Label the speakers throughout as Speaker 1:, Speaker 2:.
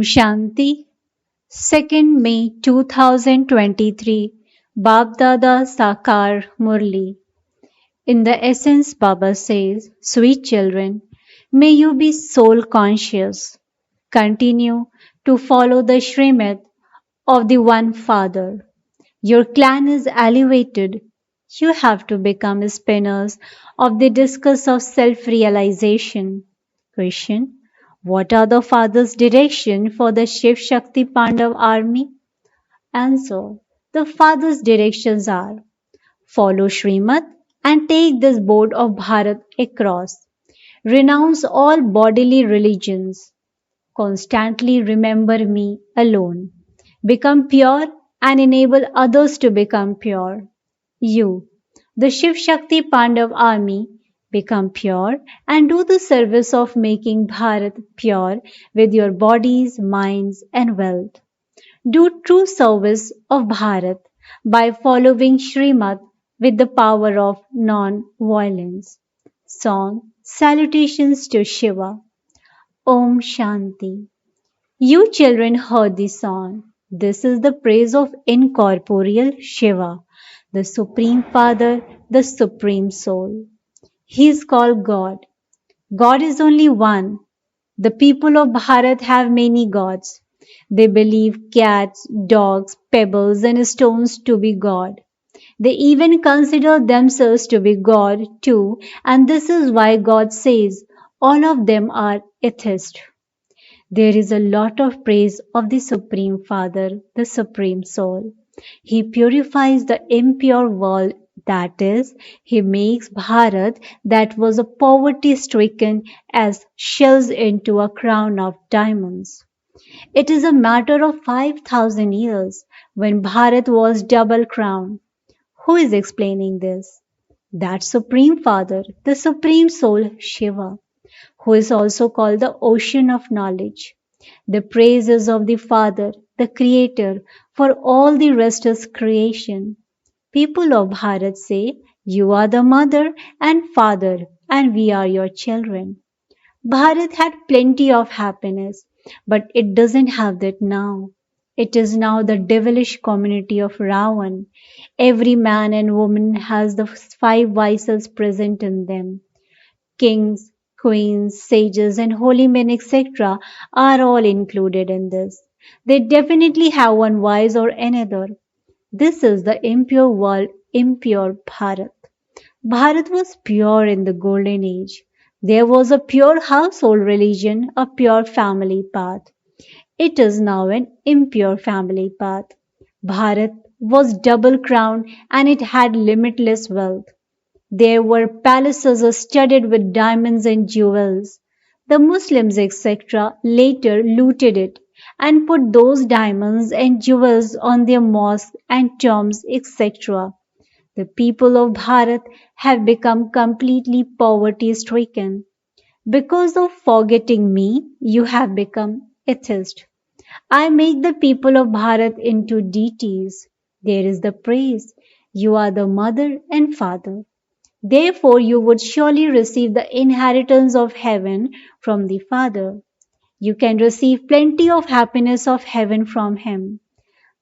Speaker 1: Shanti, 2nd May 2023, Baapdada Sakar Murli. In the essence, Baba says, sweet children, may you be soul conscious. Continue to follow the Shrimad of the One Father. Your clan is elevated. You have to become spinners of the discus of self-realization. Question: what are the Father's direction for the Shiv Shakti Pandav army? Answer: the Father's directions are: follow Srimad and take this boat of Bharat across. Renounce all bodily religions. Constantly remember me alone. Become pure and enable others to become pure. You, the Shiv Shakti Pandav army, become pure and do the service of making Bharat pure with your bodies, minds, and wealth. Do true service of Bharat by following Srimad with the power of non-violence. Song Salutations to Shiva. Om Shanti. You children heard the song. This is the praise of incorporeal Shiva, the Supreme Father, the Supreme Soul. He is called God. God is only one. The people of Bharat have many gods. They believe cats, dogs, pebbles, and stones to be God. They even consider themselves to be God too, and this is why God says all of them are atheists. There is a lot of praise of the Supreme Father, the Supreme Soul. He purifies the impure world, that is, he makes Bharat, that was a poverty stricken, as shells into a crown of diamonds. It is a matter of 5,000 years when Bharat was double crowned. Who is explaining this? That Supreme Father, the Supreme Soul, Shiva, who is also called the ocean of knowledge. The praises of the Father, the Creator, for all the rest is creation. People of Bharat say, you are the mother and father, and we are your children. Bharat had plenty of happiness, but it doesn't have that now. It is now the devilish community of Ravan. Every man and woman has the five vices present in them. Kings, queens, sages, and holy men, etc., are all included in this. They definitely have one vice or another. This is the impure world, impure Bharat. Bharat was pure in the golden age. There was a pure household religion, a pure family path. It is now an impure family path. Bharat was double crowned and it had limitless wealth. There were palaces studded with diamonds and jewels. The Muslims, etc., later looted it and put those diamonds and jewels on their mosques and tombs, etc. The people of Bharat have become completely poverty stricken. Because of forgetting me, you have become atheist. I make the people of Bharat into deities. There is the praise. You are the mother and father. Therefore, you would surely receive the inheritance of heaven from the Father. You can receive plenty of happiness of heaven from Him.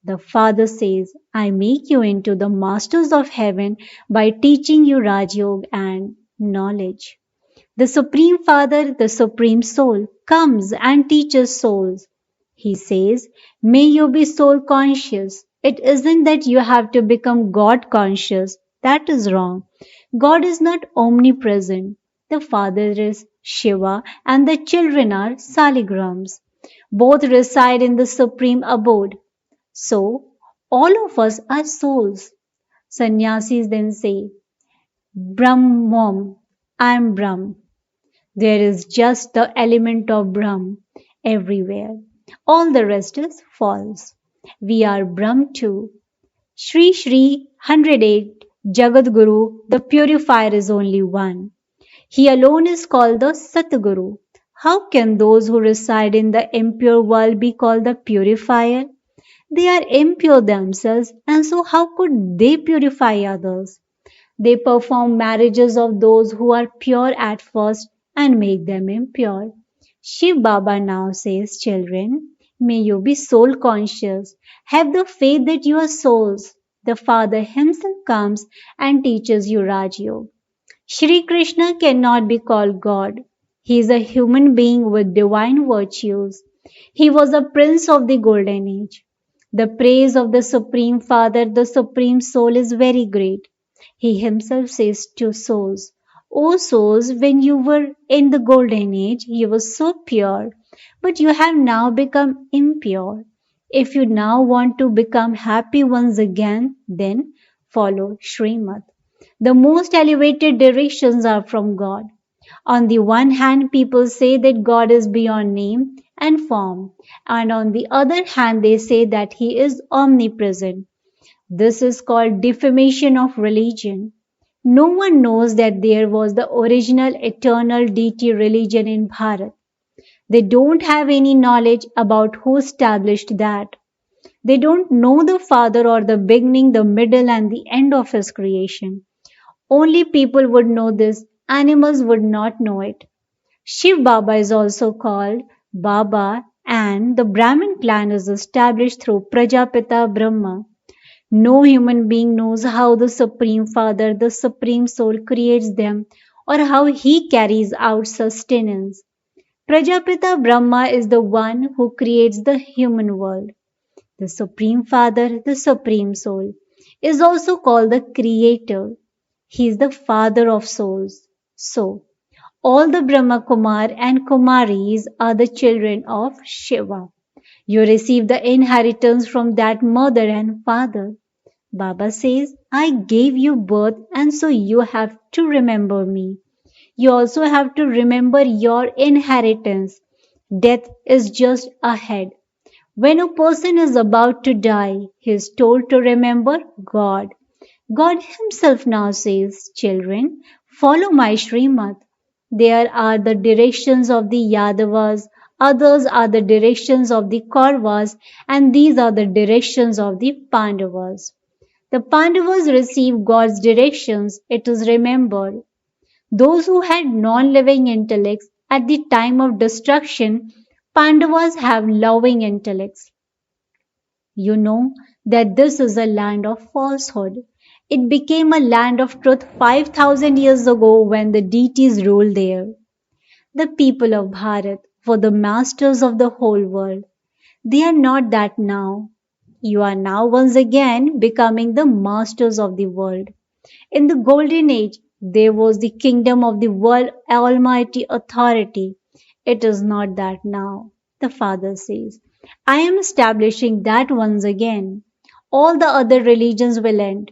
Speaker 1: The Father says, I make you into the masters of heaven by teaching you Rajyog and knowledge. The Supreme Father, the Supreme Soul, comes and teaches souls. He says, may you be soul conscious. It isn't that you have to become God conscious. That is wrong. God is not omnipresent. The Father is Shiva and the children are Saligrams. Both reside in the supreme abode. So, all of us are souls. Sannyasis then say, Brahmam, I am Brahm. There is just the element of Brahm everywhere. All the rest is false. We are Brahm too. Shri Shri 108 Jagadguru, the purifier is only one. He alone is called the Satguru. How can those who reside in the impure world be called the purifier? They are impure themselves, and so how could they purify others? They perform marriages of those who are pure at first and make them impure. Shiv Baba now says, children, May you be soul conscious. Have the faith that you are souls. The Father Himself comes and teaches you Raj Yoga. Shri Krishna cannot be called God. He is a human being with divine virtues. He was a prince of the golden age. The praise of the Supreme Father, the Supreme Soul, is very great. He himself says to souls, O souls, when you were in the golden age, you were so pure, but you have now become impure. If you now want to become happy once again, then follow Srimad. The most elevated directions are from God. On the one hand, people say that God is beyond name and form, and on the other hand, they say that He is omnipresent. This is called defamation of religion. No one knows that there was the original eternal deity religion in Bharat. They don't have any knowledge about who established that. They don't know the Father or the beginning, the middle, and the end of His creation. Only people would know this, animals would not know it. Shiv Baba is also called Baba, and the Brahmin clan is established through Prajapita Brahma. No human being knows how the Supreme Father, the Supreme Soul, creates them or how he carries out sustenance. Prajapita Brahma is the one who creates the human world. The Supreme Father, the Supreme Soul, is also called the Creator. He is the Father of souls. So, all the Brahma Kumar and Kumaris are the children of Shiva. You receive the inheritance from that mother and father. Baba says, I gave you birth and so you have to remember me. You also have to remember your inheritance. Death is just ahead. When a person is about to die, he is told to remember God. God Himself now says, children, follow my Srimad. There are the directions of the Yadavas, others are the directions of the Kauravas, and these are the directions of the Pandavas. The Pandavas received God's directions, it is remembered. Those who had non living intellects at the time of destruction, Pandavas have loving intellects. You know that this is a land of falsehood. It became a land of truth 5,000 years ago when the deities ruled there. The people of Bharat were the masters of the whole world. They are not that now. You are now once again becoming the masters of the world. In the golden age, there was the kingdom of the world almighty authority. It is not that now, the Father says. I am establishing that once again. All the other religions will end.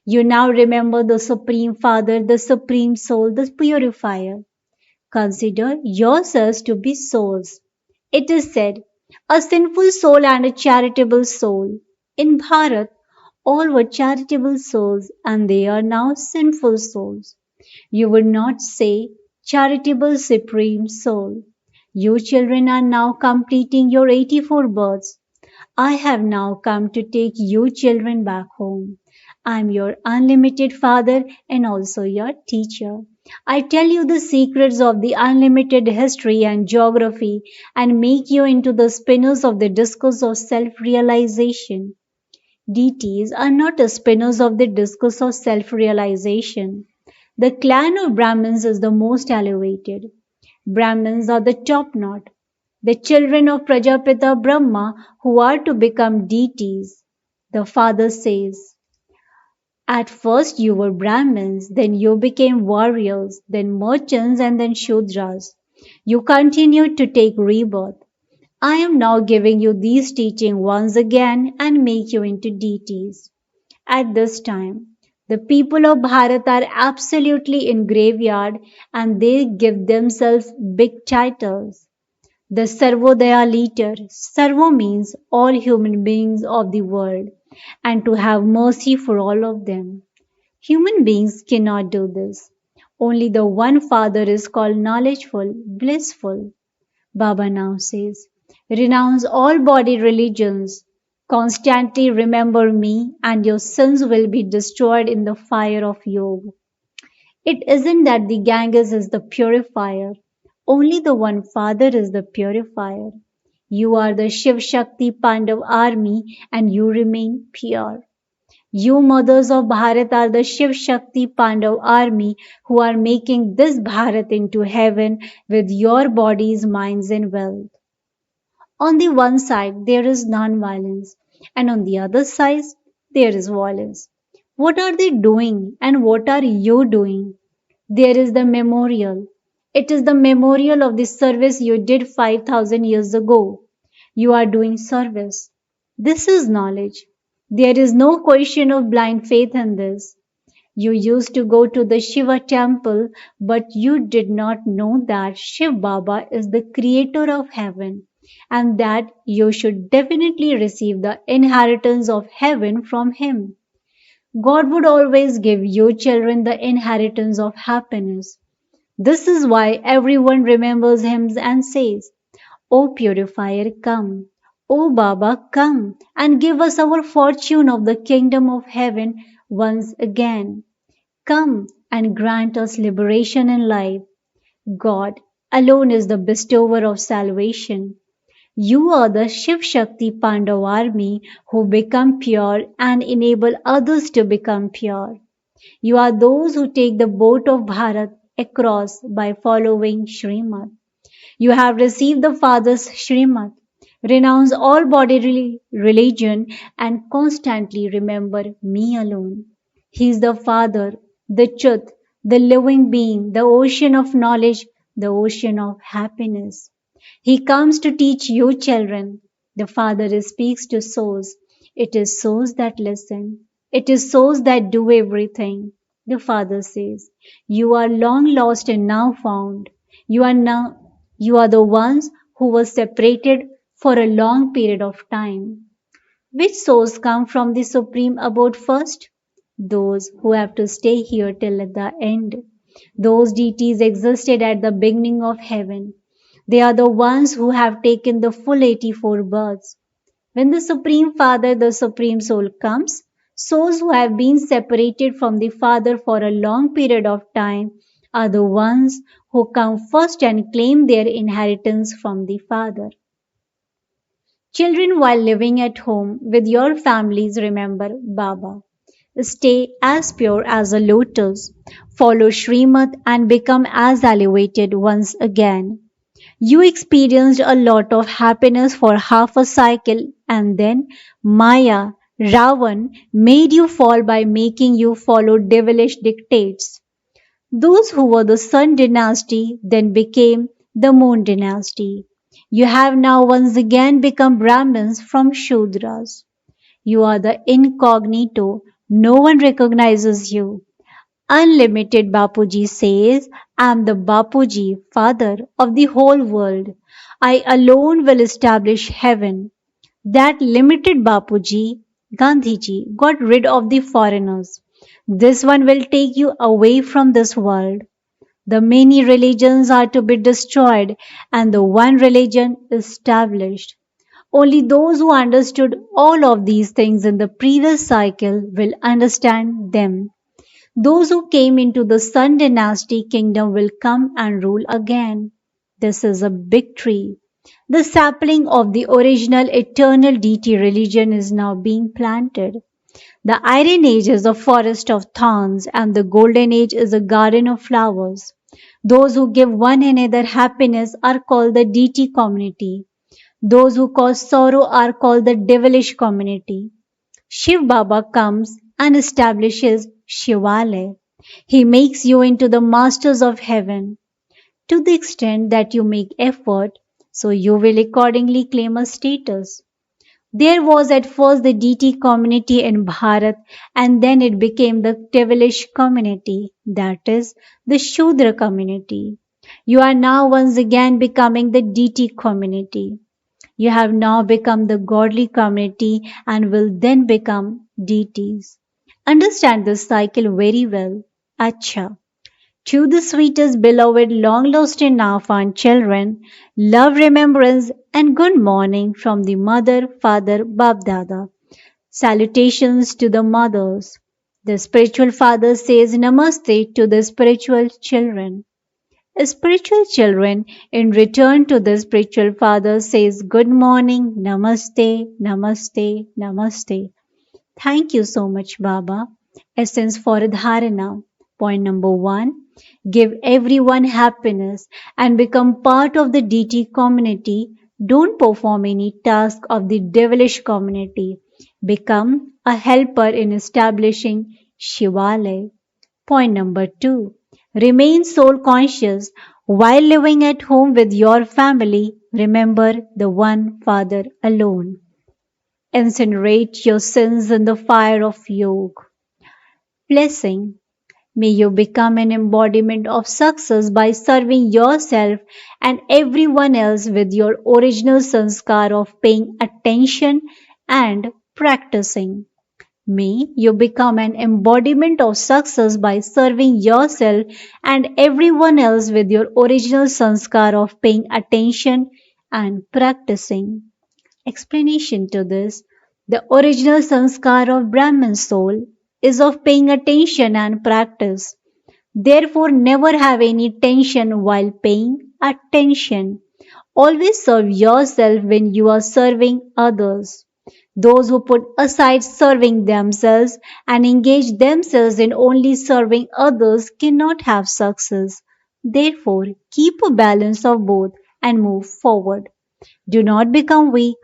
Speaker 1: You now remember the Supreme Father, the Supreme Soul, the Purifier. Consider yourselves to be souls. It is said, a sinful soul and a charitable soul. In Bharat, all were charitable souls and they are now sinful souls. You would not say charitable supreme soul. You children are now completing your 84 births. I have now come to take you children back home. I am your unlimited father and also your teacher. I tell you the secrets of the unlimited history and geography and make you into the spinners of the discourse of self-realization. Deities are not the spinners of the discourse of self-realization. The clan of Brahmins is the most elevated. Brahmins are the top knot, the children of Prajapita Brahma who are to become deities. The Father says, at first you were Brahmins, then you became warriors, then merchants, and then Shudras. You continued to take rebirth. I am now giving you these teachings once again and make you into deities. At this time, the people of Bharat are absolutely in graveyard and they give themselves big titles. The Sarvodaya leader, Sarvo means all human beings of the world and to have mercy for all of them. Human beings cannot do this. Only the one Father is called knowledgeful, blissful. Baba now says, renounce all body religions. Constantly remember me and your sins will be destroyed in the fire of yoga. It isn't that the Ganges is the purifier. Only the one Father is the purifier. You are the Shiv Shakti Pandav army and you remain pure. You mothers of Bharat are the Shiv Shakti Pandav army who are making this Bharat into heaven with your bodies, minds, and wealth. On the one side, there is non-violence, and on the other side, there is violence. What are they doing, and what are you doing? There is the memorial. It is the memorial of the service you did 5,000 years ago. You are doing service. This is knowledge. There is no question of blind faith in this. You used to go to the Shiva temple, but you did not know that Shiv Baba is the creator of heaven and that you should definitely receive the inheritance of heaven from him. God would always give you children the inheritance of happiness. This is why everyone remembers hymns and says, O purifier, come. O Baba, come and give us our fortune of the kingdom of heaven once again. Come and grant us liberation in life. God alone is the bestower of salvation. You are the Shiv Shakti Pandav army who become pure and enable others to become pure. You are those who take the boat of Bharat across by following Srimad. You have received the Father's Srimad. Renounce all bodily religion and constantly remember me alone. He is the Father, the truth, the living being, the ocean of knowledge, the ocean of happiness. He comes to teach you children. The Father speaks to souls. It is souls that listen. It is souls that do everything. The Father says, you are long lost and now found. You are the ones who were separated for a long period of time. Which souls come from the Supreme Abode first? Those who have to stay here till the end. Those deities existed at the beginning of heaven. They are the ones who have taken the full 84 births. When the Supreme Father, the Supreme Soul comes, souls who have been separated from the Father for a long period of time are the ones who come first and claim their inheritance from the Father. Children, while living at home with your families, remember Baba. Stay as pure as a lotus. Follow Srimad and become as elevated once again. You experienced a lot of happiness for half a cycle and then Maya, Ravan, made you fall by making you follow devilish dictates. Those who were the Sun dynasty then became the Moon dynasty. You have now once again become Brahmins from Shudras. You are the incognito. No one recognizes you. Unlimited Bapuji says, I am the Bapuji, father of the whole world. I alone will establish heaven. That limited Bapuji, Gandhiji, got rid of the foreigners. This one will take you away from this world. The many religions are to be destroyed and the one religion established. Only those who understood all of these things in the previous cycle will understand them. Those who came into the Sun dynasty kingdom will come and rule again. This is a big tree. The sapling of the original eternal deity religion is now being planted. The Iron Age is a forest of thorns and the Golden Age is a garden of flowers. Those who give one another happiness are called the deity community. Those who cause sorrow are called the devilish community. Shiv Baba comes and establishes Shivalaya. He makes you into the masters of heaven. To the extent that you make effort, so you will accordingly claim a status. There was at first the deity community in Bharat and then it became the devilish community, that is, the Shudra community. You are now once again becoming the deity community. You have now become the godly community and will then become deities. Understand this cycle very well. Acha. To the sweetest, beloved, long lost and now found children, love, remembrance, and good morning from the mother, father, Baapdada. Salutations to the mothers. The spiritual father says namaste to the spiritual children. Spiritual children in return to the spiritual father says good morning, namaste, namaste, namaste. Thank you so much, Baba. Essence for dharana. Point number one, give everyone happiness and become part of the deity community. Don't perform any task of the devilish community. Become a helper in establishing Shivalaya. Point number two, remain soul conscious while living at home with your family. Remember the one Father alone. Incinerate your sins in the fire of yoga. Blessing. May you become an embodiment of success by serving yourself and everyone else with your original sanskar of paying attention and practicing. May you become an embodiment of success by serving yourself and everyone else with your original sanskar of paying attention and practicing. Explanation to this: the original sanskar of Brahman soul is of paying attention and practice. Therefore, never have any tension while paying attention. Always serve yourself when you are serving others. Those who put aside serving themselves and engage themselves in only serving others cannot have success. Therefore, keep a balance of both and move forward. Do not become weak.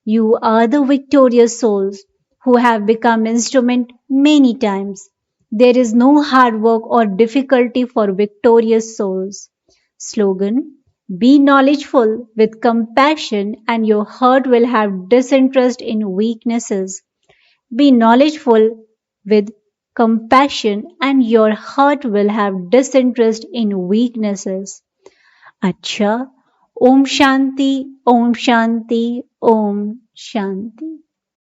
Speaker 1: You are the victorious souls who have become instrument many times. There is no hard work or difficulty for victorious souls. Slogan: be knowledgeful with compassion and your heart will have disinterest in weaknesses. Be knowledgeful with compassion and your heart will have disinterest in weaknesses. अच्छा, ओम शांति, ओम शांति, ओम शांति.